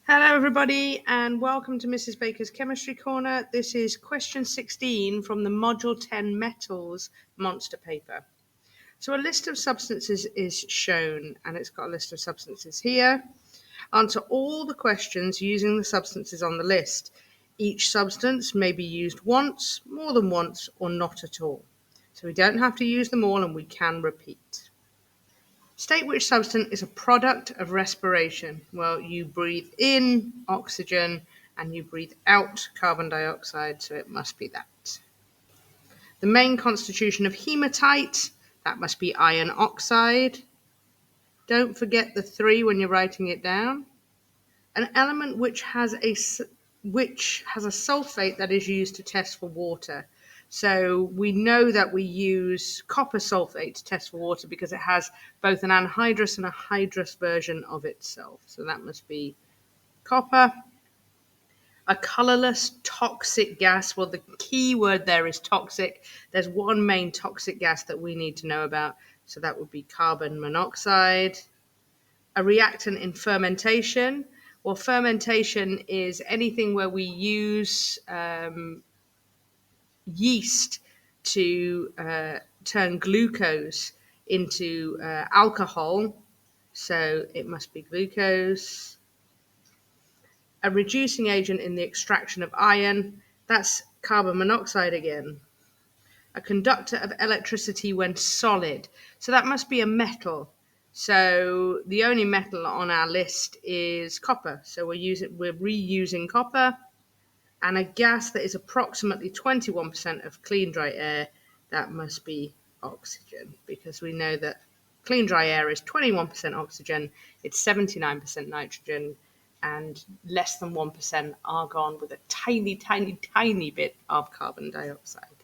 Hello, everybody, and welcome to Mrs. Baker's Chemistry Corner. This is question 16 from the Module 10 Metals Monster paper. So a list of substances is shown, and it's got a list of substances here. Answer all the questions using the substances on the list. Each substance may be used once, more than once, or not at all. So we don't have to use them all, and we can repeat. State which substance is a product of respiration. Well, you breathe in oxygen and you breathe out carbon dioxide, so it must be that. The main constitution of hematite, that must be iron oxide. Don't forget the 3 when you're writing it down. An element which has a sulfate that is used to test for water. So we know that we use copper sulfate to test for water because it has both an anhydrous and a hydrous version of itself. So that must be copper. A colorless toxic gas. Well, the key word there is toxic. There's one main toxic gas that we need to know about. So that would be carbon monoxide. A reactant in fermentation. Well, fermentation is anything where we use yeast to turn glucose into alcohol. So it must be glucose. A reducing agent in the extraction of iron. That's carbon monoxide again. A conductor of electricity when solid. So that must be a metal. So the only metal on our list is copper. So we're reusing copper. And a gas that is approximately 21% of clean dry air, that must be oxygen, because we know that clean dry air is 21% oxygen, it's 79% nitrogen, and less than 1% argon with a tiny, tiny, tiny bit of carbon dioxide.